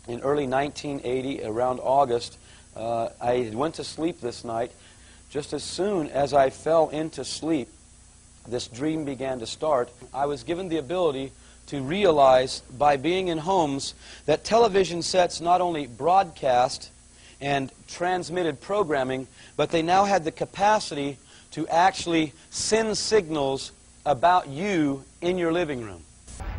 in early 1980, around August. I went to sleep this night. Just as soon as I fell into sleep, this dream began to start. I was given the ability to realize, by being in homes, that television sets not only broadcast and transmitted programming, but they now had the capacity to actually send signals about you in your living room.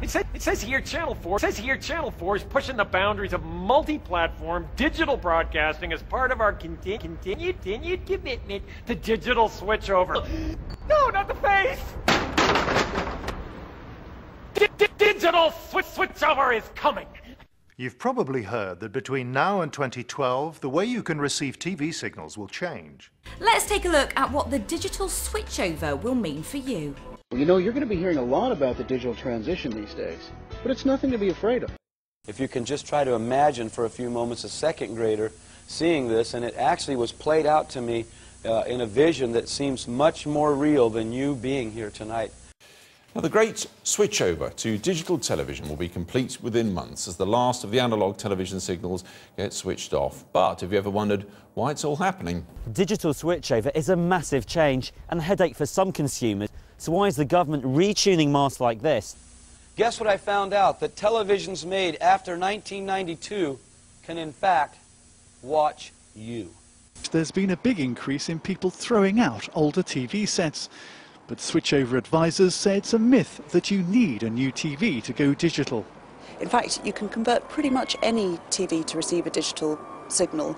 It says here Channel 4 is pushing the boundaries of multi-platform digital broadcasting as part of our continued commitment to digital switchover. No, not the face! Digital switchover is coming! You've probably heard that between now and 2012, the way you can receive TV signals will change. Let's take a look at what the digital switchover will mean for you. Well, you know, you're going to be hearing a lot about the digital transition these days, but it's nothing to be afraid of. If you can just try to imagine for a few moments a second grader seeing this, and it actually was played out to me in a vision that seems much more real than you being here tonight. Now, the great switchover to digital television will be complete within months as the last of the analogue television signals get switched off. But have you ever wondered why it's all happening? Digital switchover is a massive change and a headache for some consumers. So why is the government retuning masts like this? Guess what I found out? That televisions made after 1992 can in fact watch you. There's been a big increase in people throwing out older TV sets. But switchover advisors say it's a myth that you need a new TV to go digital. In fact, you can convert pretty much any TV to receive a digital signal.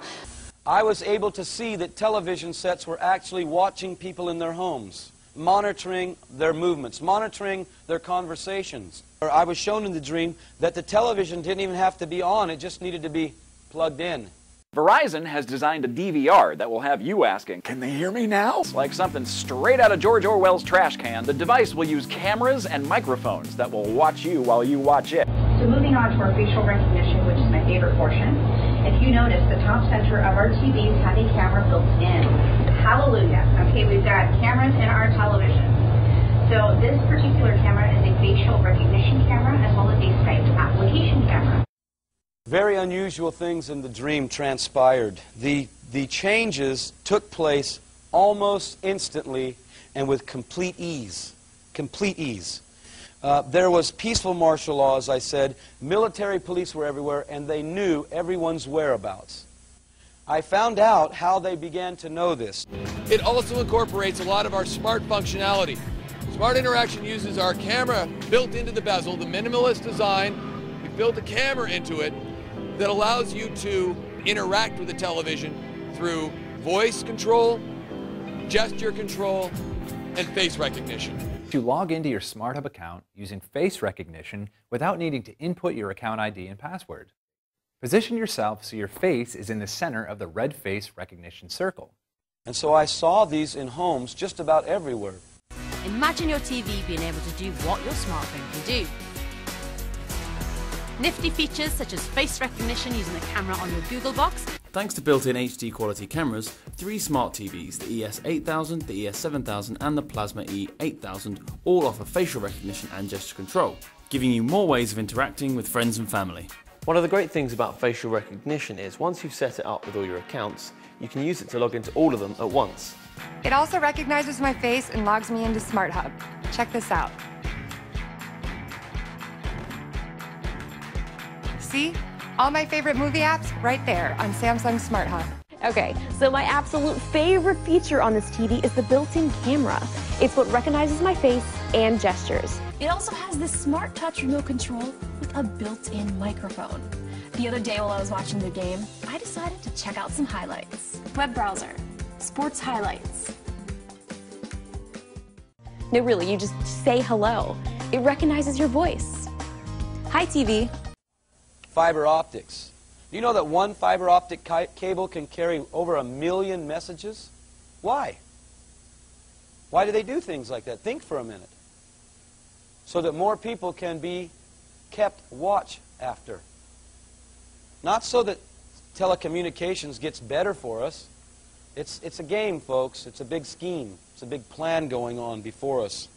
I was able to see that television sets were actually watching people in their homes, monitoring their movements, monitoring their conversations. I was shown in the dream that the television didn't even have to be on, it just needed to be plugged in. Verizon has designed a DVR that will have you asking, "Can they hear me now?" Like something straight out of George Orwell's trash can. The device will use cameras and microphones that will watch you while you watch it. So moving on to our facial recognition, which is my favorite portion. If you notice, the top center of our TVs have a camera built in. Hallelujah. Okay, we've got cameras in our television. So this particular camera is a facial recognition camera as well as a site application camera. Very unusual things in the dream transpired. The changes took place almost instantly and with complete ease. Complete ease. There was peaceful martial law, as I said. Military police were everywhere, and they knew everyone's whereabouts. I found out how they began to know this. It also incorporates a lot of our smart functionality. Smart Interaction uses our camera built into the bezel, the minimalist design. We built a camera into it that allows you to interact with the television through voice control, gesture control, and face recognition. To log into your SmartHub account using face recognition without needing to input your account ID and password. Position yourself so your face is in the center of the red face recognition circle. And so I saw these in homes just about everywhere. Imagine your TV being able to do what your smartphone can do. Nifty features such as face recognition using the camera on your Google box. Thanks to built-in HD quality cameras, 3 smart TVs, the ES8000, the ES7000 and the Plasma E8000 all offer facial recognition and gesture control, giving you more ways of interacting with friends and family. One of the great things about facial recognition is once you've set it up with all your accounts, you can use it to log into all of them at once. It also recognizes my face and logs me into SmartHub. Check this out. See? All my favorite movie apps right there on Samsung SmartHub. Okay, so my absolute favorite feature on this TV is the built-in camera. It's what recognizes my face and gestures. It also has this smart touch remote control with a built-in microphone. The other day while I was watching the game, I decided to check out some highlights. Web browser, sports highlights. No, really, you just say hello. It recognizes your voice. Hi, TV. Fiber optics. Do you know that one fiber optic cable can carry over 1 million messages? Why? Why do they do things like that? Think for a minute. So that more people can be kept watch after. Not so that telecommunications gets better for us. It's a game, folks. It's a big scheme. It's a big plan going on before us.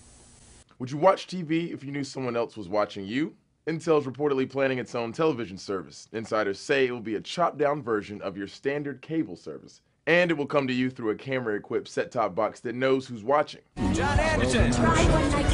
Would you watch TV if you knew someone else was watching you? Intel's reportedly planning its own television service. Insiders say it will be a chopped-down version of your standard cable service. And it will come to you through a camera-equipped set-top box that knows who's watching. John Anderson,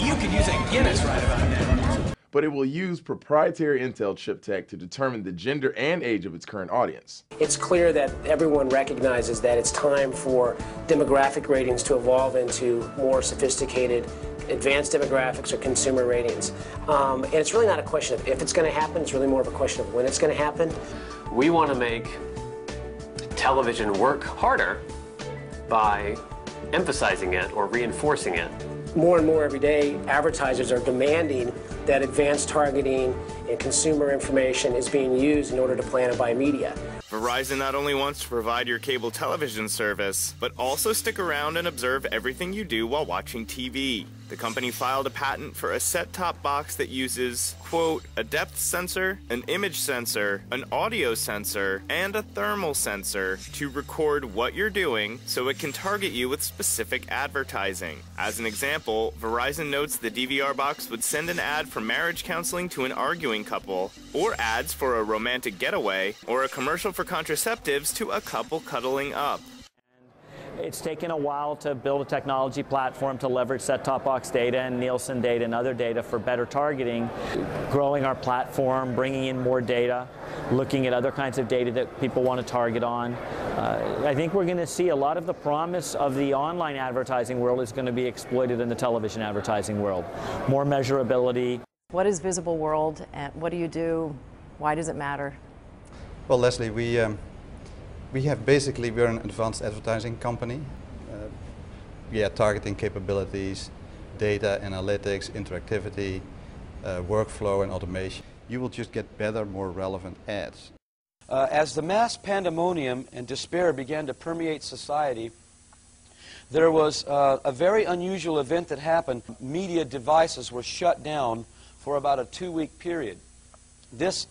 you could use a Guinness right about now. But it will use proprietary Intel chip tech to determine the gender and age of its current audience. It's clear that everyone recognizes that it's time for demographic ratings to evolve into more sophisticated, advanced demographics or consumer ratings. And it's really not a question of if it's going to happen, it's really more of a question of when it's going to happen. We want to make television work harder by emphasizing it or reinforcing it. More and more every day, advertisers are demanding that advanced targeting and consumer information is being used in order to plan and buy media. Verizon not only wants to provide your cable television service, but also stick around and observe everything you do while watching TV. The company filed a patent for a set-top box that uses, quote, a depth sensor, an image sensor, an audio sensor, and a thermal sensor to record what you're doing so it can target you with specific advertising. As an example, Verizon notes the DVR box would send an ad for marriage counseling to an arguing couple, or ads for a romantic getaway, or a commercial for contraceptives to a couple cuddling up. It's taken a while to build a technology platform to leverage set-top box data and Nielsen data and other data for better targeting, growing our platform, bringing in more data, looking at other kinds of data that people want to target on. I think we're going to see a lot of the promise of the online advertising world is going to be exploited in the television advertising world. More measurability. What is Visible World, and what do you do? Why does it matter? Well, Leslie, we're an advanced advertising company. We have targeting capabilities, data analytics, interactivity, workflow and automation. You will just get better, more relevant ads. As the mass pandemonium and despair began to permeate society, there was a very unusual event that happened. Media devices were shut down for about a 2-week period. This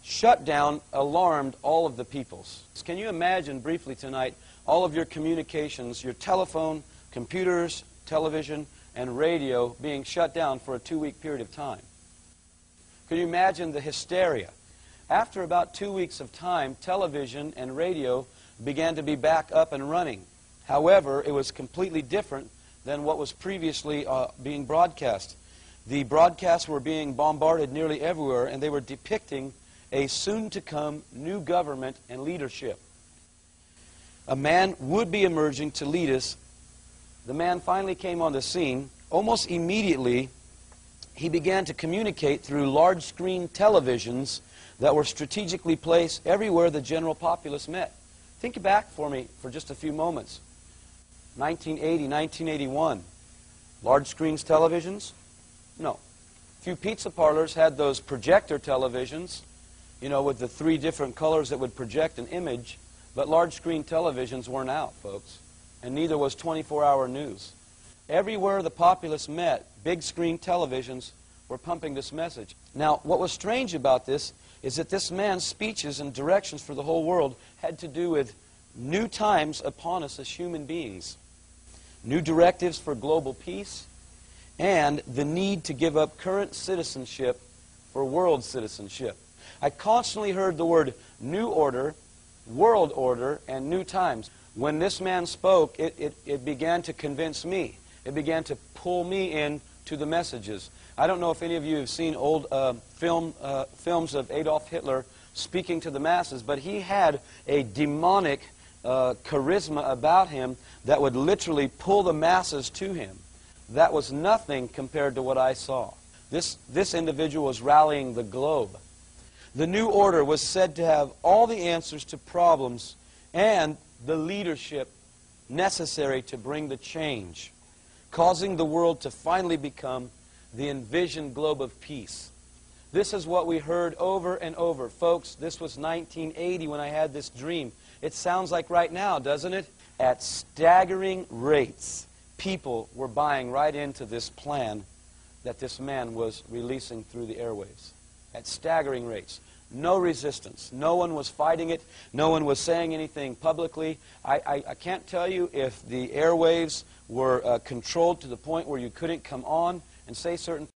shutdown alarmed all of the peoples. Can you imagine briefly tonight all of your communications, your telephone, computers, television, and radio being shut down for a 2-week period of time? Can you imagine the hysteria? After about 2 weeks of time, television and radio began to be back up and running. However, it was completely different than what was previously being broadcast. The broadcasts were being bombarded nearly everywhere, and they were depicting a soon-to-come new government and leadership. A man would be emerging to lead us. The man finally came on the scene. Almost immediately, he began to communicate through large-screen televisions that were strategically placed everywhere the general populace met. Think back for me for just a few moments. 1980, 1981. Large-screen televisions? No. Few pizza parlors had those projector televisions, you know, with the 3 different colors that would project an image, but large-screen televisions weren't out, folks, and neither was 24-hour news. Everywhere the populace met, big-screen televisions were pumping this message. Now, what was strange about this is that this man's speeches and directions for the whole world had to do with new times upon us as human beings, new directives for global peace, and the need to give up current citizenship for world citizenship. I constantly heard the word new order, world order, and new times. When this man spoke, it began to convince me. It began to pull me in to the messages. I don't know if any of you have seen old films of Adolf Hitler speaking to the masses, but he had a demonic charisma about him that would literally pull the masses to him. That was nothing compared to what I saw. This individual was rallying the globe. The new order was said to have all the answers to problems and the leadership necessary to bring the change, causing the world to finally become the envisioned globe of peace. This is what we heard over and over. Folks, this was 1980 when I had this dream. It sounds like right now, doesn't it? At staggering rates, people were buying right into this plan that this man was releasing through the airwaves. At staggering rates. No resistance. No one was fighting it. No one was saying anything publicly. I can't tell you if the airwaves were controlled to the point where you couldn't come on and say certain